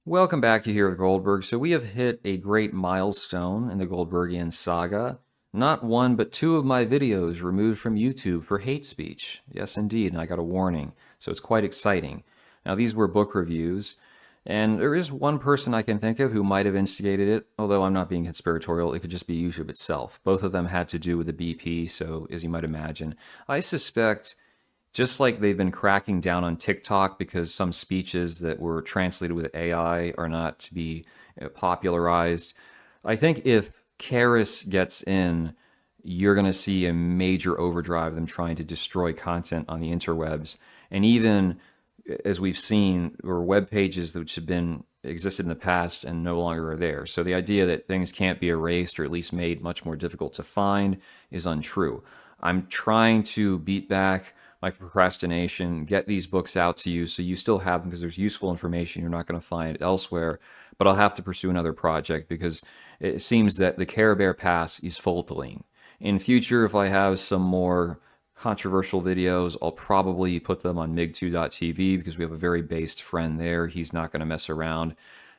Welcome back to Here with Goldberg. So we have hit a great milestone in the Goldbergian saga. Not one, but two of my videos removed from YouTube for hate speech. Yes, indeed, and I got a warning. So it's quite exciting. Now, these were book reviews, and there is one person I can think of who might have instigated it, although I'm not being conspiratorial. It could just be YouTube itself. Both of them had to do with the BP, so as you might imagine, I suspect just like they've been cracking down on TikTok because some speeches that were translated with AI are not to be popularized. I think if Karis gets in, you're going to see a major overdrive of them trying to destroy content on the interwebs. And even as we've seen, there were web pages which have been existed in the past and no longer are there. So the idea that things can't be erased or at least made much more difficult to find is untrue. I'm trying to beat back my procrastination, get these books out to you so you still have them because there's useful information you're not going to find elsewhere. But I'll have to pursue another project because it seems that the Care Bear Pass is faltering. In future, if I have some more controversial videos, I'll probably put them on mig2.tv because we have a very based friend there. He's not going to mess around.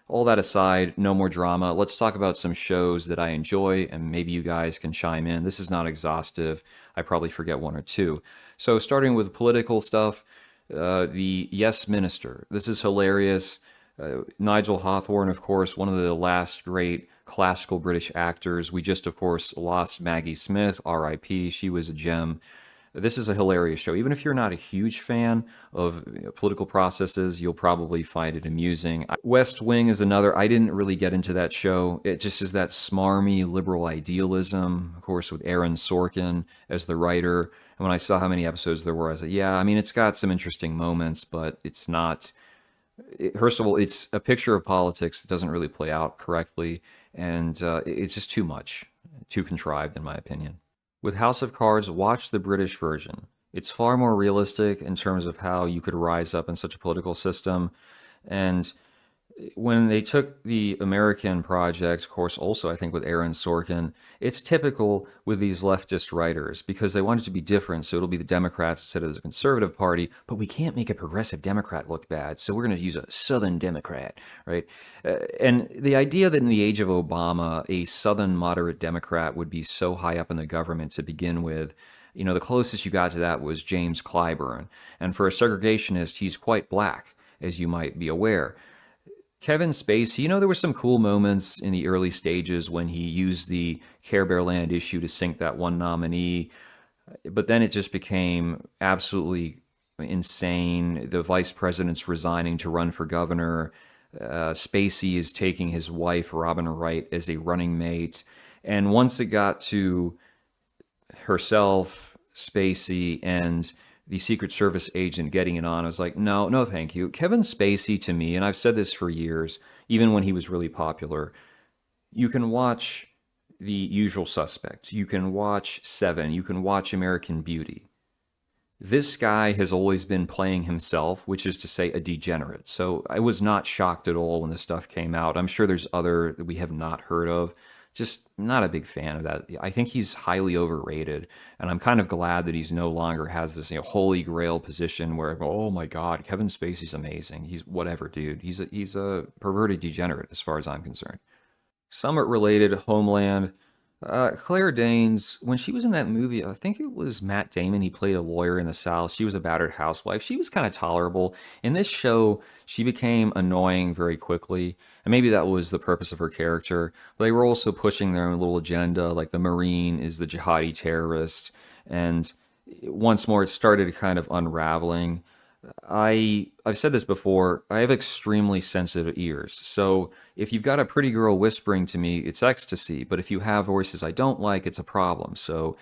All that aside, no more drama. Let's talk about some shows that I enjoy, and maybe you guys can chime in. This is not exhaustive. I probably forget one or two. So, starting with political stuff, the Yes Minister. This is hilarious. Nigel Hawthorne, of course, one of the last great classical British actors. We just, of course, lost Maggie Smith, RIP. She was a gem. This is a hilarious show. Even if you're not a huge fan of political processes, you'll probably find it amusing. West Wing is another. I didn't really get into that show. It just is that smarmy liberal idealism, of course, with Aaron Sorkin as the writer. And when I saw how many episodes there were, I said, yeah, I mean, it's got some interesting moments, but it's not. First of all, it's a picture of politics that doesn't really play out correctly, and it's just too much, too contrived, in my opinion. With House of Cards, watch the British version. It's far more realistic in terms of how you could rise up in such a political system. And when they took the American project, of course, also I think with Aaron Sorkin, it's typical with these leftist writers because they want it to be different. So it'll be the Democrats instead of the conservative party, but we can't make a progressive Democrat look bad. So we're going to use a Southern Democrat, right? And the idea that in the age of Obama, a Southern moderate Democrat would be so high up in the government to begin with, the closest you got to that was James Clyburn. And for a segregationist, he's quite black, as you might be aware. Kevin Spacey, there were some cool moments in the early stages when he used the Care Bear Land issue to sink that one nominee, but then it just became absolutely insane. The vice president's resigning to run for governor. Spacey is taking his wife, Robin Wright, as a running mate. And once it got to herself, Spacey, and the Secret Service agent getting it on, I was like, no, no, thank you. Kevin Spacey, to me, and I've said this for years, even when he was really popular, you can watch The Usual Suspects, you can watch Seven, you can watch American Beauty. This guy has always been playing himself, which is to say a degenerate. So I was not shocked at all when this stuff came out. I'm sure there's other that we have not heard of. Just not a big fan of that. I think he's highly overrated, and I'm kind of glad that he's no longer has this holy grail position where oh my God, Kevin Spacey's amazing. He's whatever, dude. He's a perverted degenerate as far as I'm concerned. Somewhat related, Homeland. Claire Danes, when she was in that movie, I think it was Matt Damon, he played a lawyer in the South. She was a battered housewife. She was kind of tolerable. In this show, she became annoying very quickly. And maybe that was the purpose of her character. But they were also pushing their own little agenda, like the Marine is the jihadi terrorist. And once more, it started kind of unraveling. I've said this before. I have extremely sensitive ears. So if you've got a pretty girl whispering to me, it's ecstasy. But if you have voices I don't like, it's a problem. So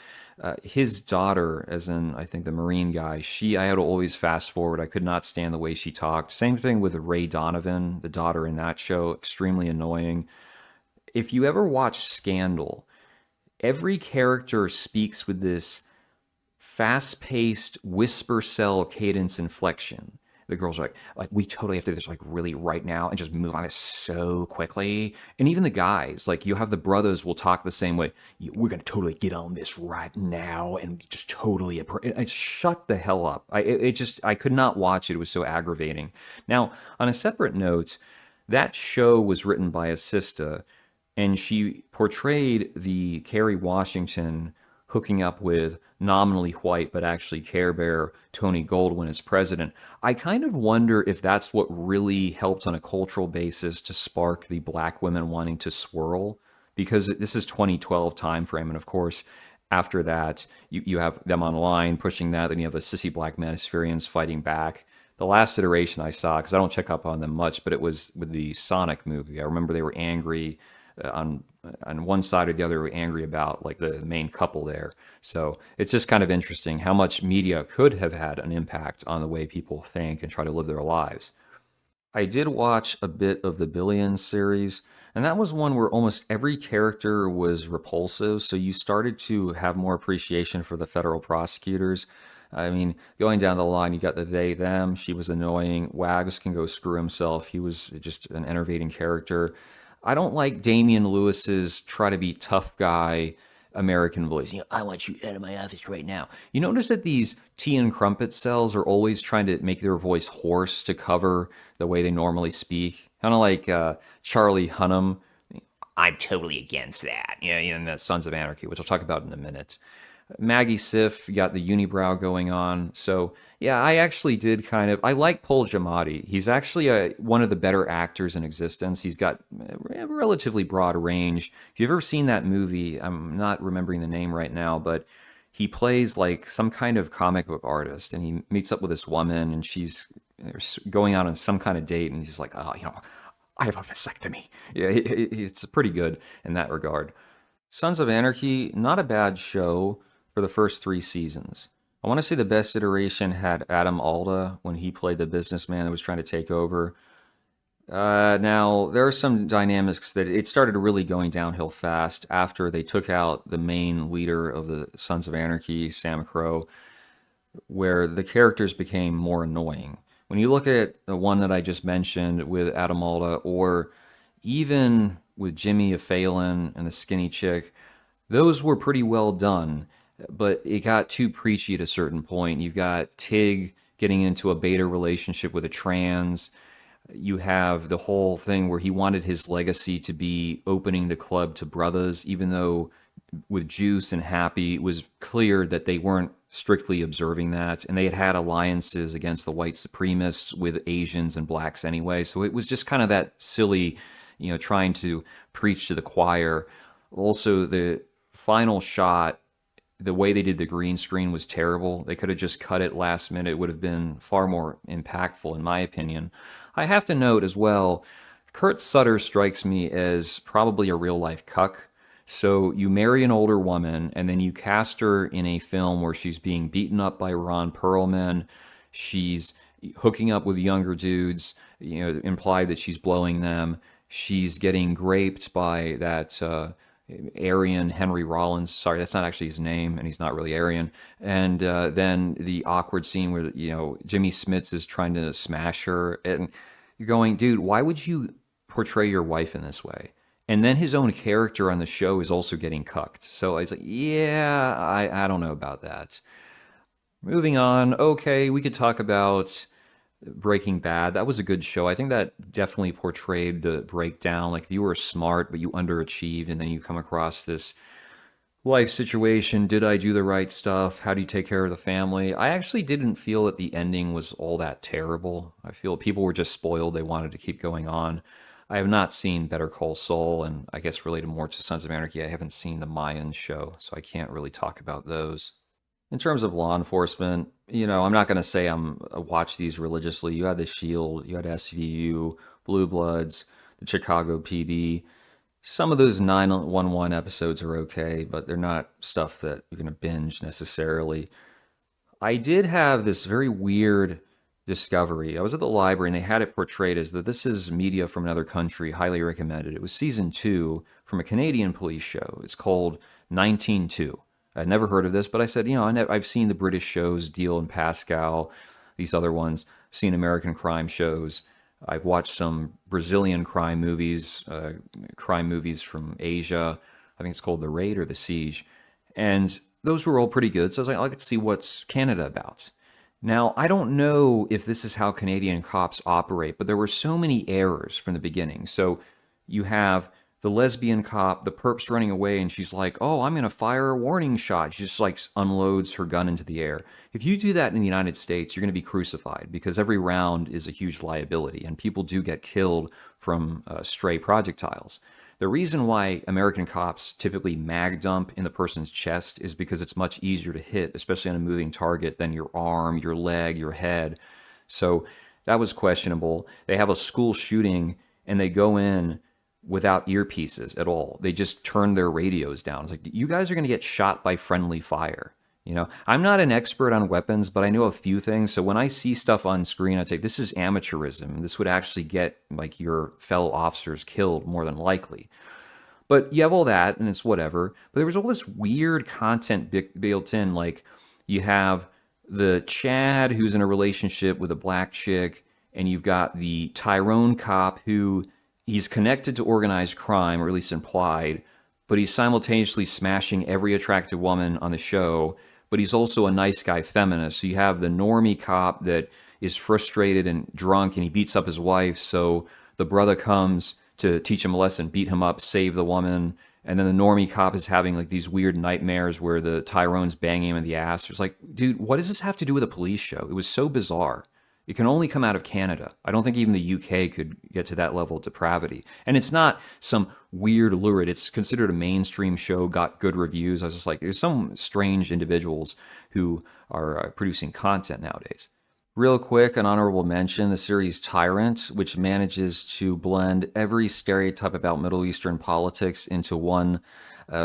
his daughter, as in I think the Marine guy, I had to always fast forward. I could not stand the way she talked. Same thing with Ray Donovan, the daughter in that show, extremely annoying. If you ever watch Scandal, every character speaks with this fast-paced whisper cell cadence inflection. The girls are like we totally have to do this like really right now and just move on this so quickly. And even the guys, like you have the brothers will talk the same way. We're gonna totally get on this right now and just totally. It's shut the hell up. I could not watch it. It was so aggravating. Now, on a separate note, That show was written by a sister, and she portrayed the Kerry Washington hooking up with nominally white but actually Care Bear Tony Goldwyn as president. I kind of wonder if that's what really helped on a cultural basis to spark the black women wanting to swirl, because this is 2012 time frame, and of course after that you have them online pushing that, then you have the sissy black Manispherians fighting back. The last iteration I saw, because I don't check up on them much, but it was with the Sonic movie. I remember they were angry on one side or the other, were angry about like the main couple there. So it's just kind of interesting how much media could have had an impact on the way people think and try to live their lives. I did watch a bit of the Billions series, and that was one where almost every character was repulsive, so you started to have more appreciation for the federal prosecutors. I mean, going down the line, you got the they, them. She was annoying. Wags can go screw himself. He was just an enervating character. I don't like Damian Lewis's try to be tough guy American voice. I want you out of my office right now. You notice that these tea and crumpet cells are always trying to make their voice hoarse to cover the way they normally speak. Kind of like Charlie Hunnam. I'm totally against that. In the Sons of Anarchy, which I'll talk about in a minute. Maggie Siff, you got the unibrow going on. So yeah, I actually did I like Paul Giamatti. He's actually one of the better actors in existence. He's got a relatively broad range. If you've ever seen that movie, I'm not remembering the name right now, but he plays like some kind of comic book artist, and he meets up with this woman, and she's going out on some kind of date, and he's just like, oh, I have a vasectomy. Yeah, it's pretty good in that regard. Sons of Anarchy, not a bad show for the first three seasons. I want to say the best iteration had Adam Alda when he played the businessman that was trying to take over. Now, there are some dynamics that it started really going downhill fast after they took out the main leader of the Sons of Anarchy, Sam Crow, where the characters became more annoying. When you look at the one that I just mentioned with Adam Alda, or even with Jimmy Fallon and the skinny chick, those were pretty well done, but it got too preachy at a certain point. You've got Tig getting into a beta relationship with a trans. You have the whole thing where he wanted his legacy to be opening the club to brothers, even though with Juice and Happy, it was clear that they weren't strictly observing that, and they had had alliances against the white supremacists with Asians and blacks anyway. So it was just kind of that silly, trying to preach to the choir. Also, the final shot, the way they did the green screen was terrible. They could have just cut it last minute. It would have been far more impactful, in my opinion. I have to note as well, Kurt Sutter strikes me as probably a real life cuck. So you marry an older woman, and then you cast her in a film where she's being beaten up by Ron Perlman. She's hooking up with younger dudes, implied that she's blowing them. She's getting graped by that Aryan Henry Rollins. Sorry, that's not actually his name, and he's not really Aryan. And then the awkward scene where Jimmy Smits is trying to smash her, and you're going, dude, why would you portray your wife in this way? And then his own character on the show is also getting cucked. So I was like, yeah, I don't know about that. Moving on. Okay, we could talk about Breaking Bad. That was a good show. I think that definitely portrayed the breakdown. Like if you were smart, but you underachieved, and then you come across this life situation. Did I do the right stuff? How do you take care of the family? I actually didn't feel that the ending was all that terrible. I feel people were just spoiled. They wanted to keep going on. I have not seen Better Call Saul, and I guess related more to Sons of Anarchy, I haven't seen the Mayan show, so I can't really talk about those. In terms of law enforcement, I'm not going to say I watch these religiously. You had The Shield, you had SVU, Blue Bloods, the Chicago PD. Some of those 911 episodes are okay, but they're not stuff that you're going to binge necessarily. I did have this very weird discovery. I was at the library and they had it portrayed as that this is media from another country, highly recommended. It was season 2 from a Canadian police show. It's called 192. I'd never heard of this, but I said, I've seen the British shows, Deal and Pascal, these other ones, seen American crime shows. I've watched some Brazilian crime movies from Asia. I think it's called The Raid or The Siege. And those were all pretty good. So I was like, let's see what's Canada about. Now, I don't know if this is how Canadian cops operate, but there were so many errors from the beginning. So you have the lesbian cop, the perp's running away, and she's like, "Oh, I'm going to fire a warning shot." She just like unloads her gun into the air. If you do that in the United States, you're going to be crucified because every round is a huge liability, and people do get killed from stray projectiles. The reason why American cops typically mag dump in the person's chest is because it's much easier to hit, especially on a moving target, than your arm, your leg, your head. So that was questionable. They have a school shooting and they go in without earpieces at all. They just turn their radios down. It's like, you guys are going to get shot by friendly fire. I'm not an expert on weapons, but I know a few things. So when I see stuff on screen, I think this is amateurism. This would actually get like your fellow officers killed more than likely. But you have all that, and it's whatever. But there was all this weird content built in. Like, you have the Chad who's in a relationship with a black chick, and you've got the Tyrone cop who he's connected to organized crime, or at least implied, but he's simultaneously smashing every attractive woman on the show. But he's also a nice guy feminist. So you have the normie cop that is frustrated and drunk, and he beats up his wife. So the brother comes to teach him a lesson, beat him up, save the woman. And then the normie cop is having like these weird nightmares where the Tyrone's banging him in the ass. It's like, dude, what does this have to do with a police show? It was so bizarre. It can only come out of Canada. I don't think even the UK could get to that level of depravity. And it's not some weird lurid. It's considered a mainstream show, got good reviews. I was just like, there's some strange individuals who are producing content nowadays. Real quick, an honorable mention, the series Tyrant, which manages to blend every stereotype about Middle Eastern politics into one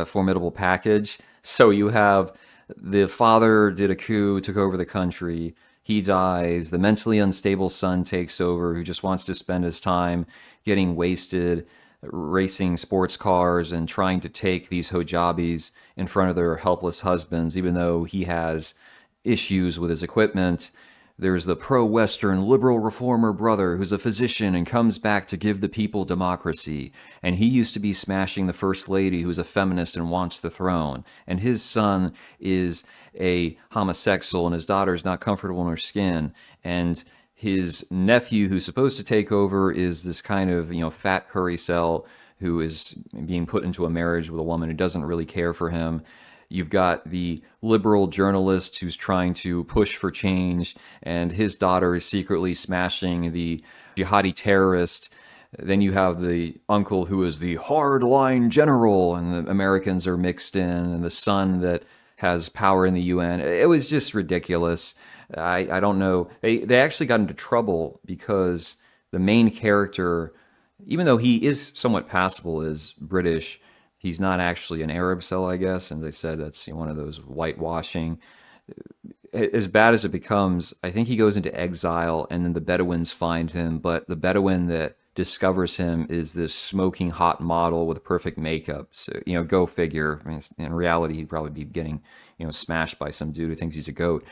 formidable package. So you have the father did a coup, took over the country, he dies, the mentally unstable son takes over, who just wants to spend his time getting wasted, racing sports cars, and trying to take these hijabis in front of their helpless husbands, even though he has issues with his equipment. There's the pro-Western liberal reformer brother who's a physician and comes back to give the people democracy. And he used to be smashing the first lady who's a feminist and wants the throne. And his son is a homosexual and his daughter's not comfortable in her skin. And his nephew who's supposed to take over is this kind of, fat curry cell who is being put into a marriage with a woman who doesn't really care for him. You've got the liberal journalist who's trying to push for change, and his daughter is secretly smashing the jihadi terrorist. Then you have the uncle who is the hardline general, and the Americans are mixed in, and the son that has power in the UN. It was just ridiculous. I don't know. They actually got into trouble because the main character, even though he is somewhat passable, is British. He's not actually an Arab cell, I guess, and they said that's one of those whitewashing. As bad as it becomes, I think he goes into exile, and then the Bedouins find him. But the Bedouin that discovers him is this smoking hot model with perfect makeup. So, go figure. I mean, in reality, he'd probably be getting, smashed by some dude who thinks he's a goat.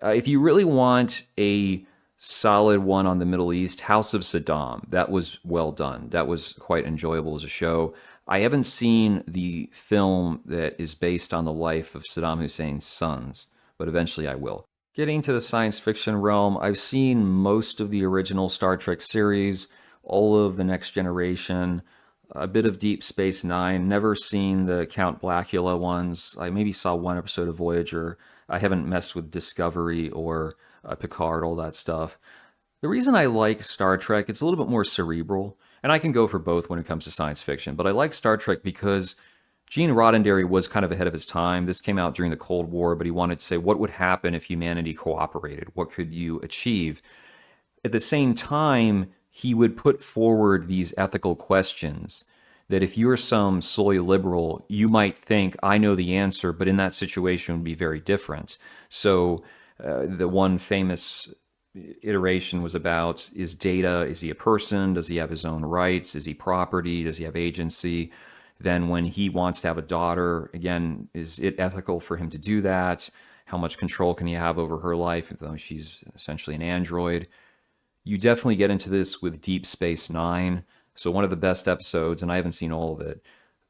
If you really want a solid one on the Middle East, House of Saddam, that was well done. That was quite enjoyable as a show. I haven't seen the film that is based on the life of Saddam Hussein's sons, but eventually I will. Getting to the science fiction realm, I've seen most of the original Star Trek series, all of The Next Generation, a bit of Deep Space Nine, never seen the Count Blackula ones. I maybe saw one episode of Voyager. I haven't messed with Discovery or Picard, all that stuff. The reason I like Star Trek, it's a little bit more cerebral, and I can go for both when it comes to science fiction, but I like Star Trek because Gene Roddenberry was kind of ahead of his time. This came out during the Cold War, but he wanted to say, what would happen if humanity cooperated? What could you achieve? At the same time, he would put forward these ethical questions that if you're some soy liberal, you might think, I know the answer, but in that situation would be very different. So the one famous iteration was about, is Data, is he a person? Does he have his own rights? Is he property? Does he have agency? Then when he wants to have a daughter, again, is it ethical for him to do that? How much control can he have over her life, even though she's essentially an android? You definitely get into this with Deep Space Nine. So one of the best episodes, and I haven't seen all of it,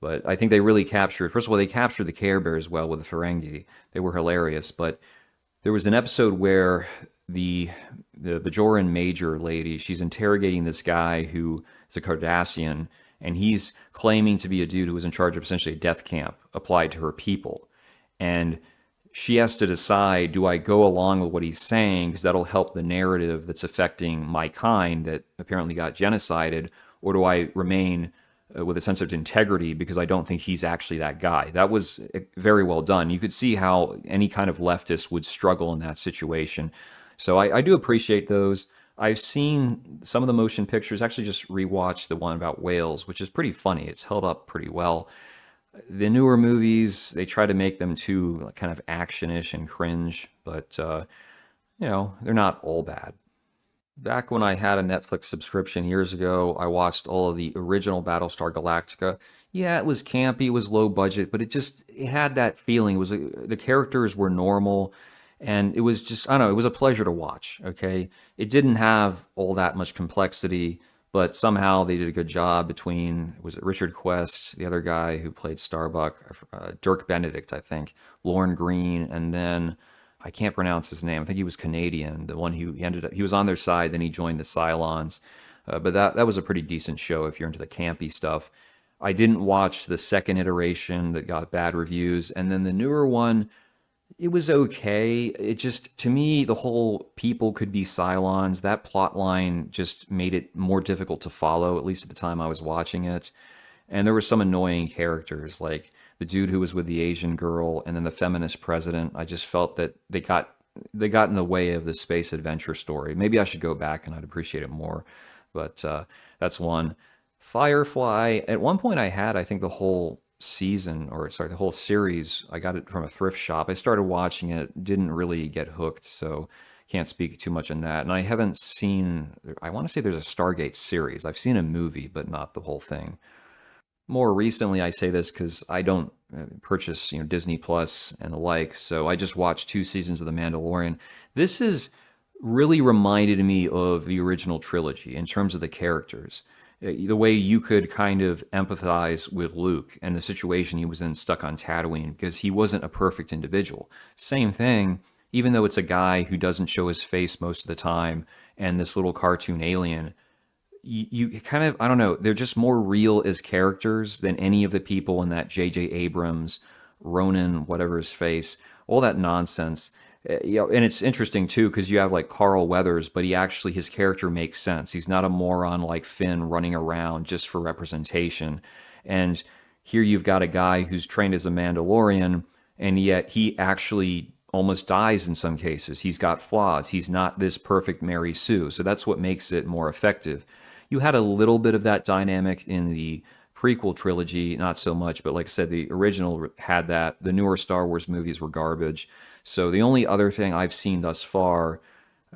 but I think they really captured, first of all, they captured the Care Bears well with the Ferengi. They were hilarious, but There was an episode where the the Bajoran major lady, she's interrogating this guy who is a Cardassian, and he's claiming to be a dude who was in charge of essentially a death camp applied to her people. And she has to decide, do I go along with what he's saying because that'll help the narrative that's affecting my kind that apparently got genocided, or do I remain with a sense of integrity because I don't think he's actually that guy? That was very well done. You could see how any kind of leftist would struggle in that situation. So I do appreciate those. I've seen some of the motion pictures, actually just rewatched the one about whales, which is pretty funny. It's held up pretty well. The newer movies, they try to make them too kind of action-ish and cringe, but they're not all bad. Back when I had a Netflix subscription years ago, I watched all of the original Battlestar Galactica. Yeah, it was campy, it was low budget, but it had that feeling. It was the characters were normal, and it was just, I don't know, it was a pleasure to watch. Okay, it didn't have all that much complexity, but somehow they did a good job between, was it Richard Quest, the other guy who played Starbuck, Dirk Benedict, I think, Lorne Green, and then I can't pronounce his name. I think he was Canadian, the one who he ended up, he was on their side, then he joined the Cylons. But that was a pretty decent show if you're into the campy stuff. I didn't watch the second iteration that got bad reviews, and then the newer one, it was okay. It just, to me, the whole people could be Cylons, that plot line just made it more difficult to follow, at least at the time I was watching it. And there were some annoying characters, like the dude who was with the Asian girl and then the feminist president. I just felt that they got in the way of the space adventure story. Maybe I should go back and I'd appreciate it more. But that's one. Firefly, at one point I had, I think, the whole season, or sorry, the whole series. I got it from a thrift shop. I started watching it, didn't really get hooked, so can't speak too much on that. And I haven't seen, I want to say there's a Stargate series. I've seen a movie, but not the whole thing. More recently, I say this because I don't purchase, Disney Plus and the like. So I just watched 2 seasons of The Mandalorian. This is really reminded me of the original trilogy in terms of the characters. The way you could kind of empathize with Luke and the situation he was in stuck on Tatooine because he wasn't a perfect individual. Same thing, even though it's a guy who doesn't show his face most of the time and this little cartoon alien, you kind of, I don't know, they're just more real as characters than any of the people in that J.J. Abrams, Ronan, whatever his face, all that nonsense. And it's interesting too because you have like Carl Weathers, but his character makes sense. He's not a moron like Finn running around just for representation. And here you've got a guy who's trained as a Mandalorian, and yet he actually almost dies in some cases. He's got flaws. He's not this perfect Mary Sue. So that's what makes it more effective. You had a little bit of that dynamic in the prequel trilogy, not so much, but like I said, the original had that. The newer Star Wars movies were garbage. So the only other thing I've seen thus far,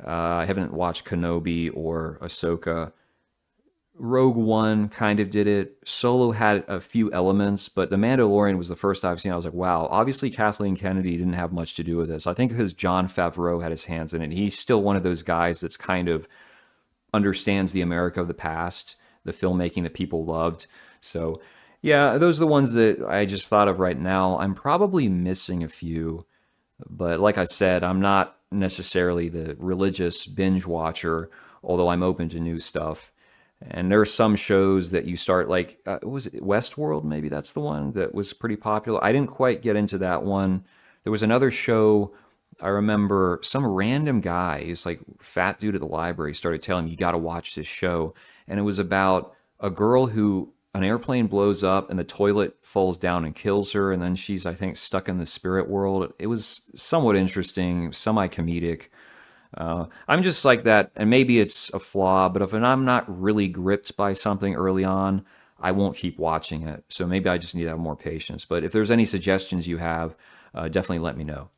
I haven't watched Kenobi or Ahsoka. Rogue One kind of did it. Solo had a few elements, but The Mandalorian was the first I've seen. I was like, wow, obviously Kathleen Kennedy didn't have much to do with this. I think because Jon Favreau had his hands in it. He's still one of those guys that's kind of understands the America of the past, the filmmaking that people loved. So, yeah, those are the ones that I just thought of right now. I'm probably missing a few, but like I said, I'm not necessarily the religious binge watcher, although I'm open to new stuff. And there are some shows that you start like, what was it, Westworld? Maybe that's the one that was pretty popular. I didn't quite get into that one. There was another show. I remember some random guy, he's like fat dude at the library, started telling me you got to watch this show, and it was about a girl who an airplane blows up and the toilet falls down and kills her, and then she's, I think, stuck in the spirit world. It was somewhat interesting, semi-comedic. I'm just like that, and maybe it's a flaw, but if I'm not really gripped by something early on, I won't keep watching it. So maybe I just need to have more patience. But if there's any suggestions you have, definitely let me know.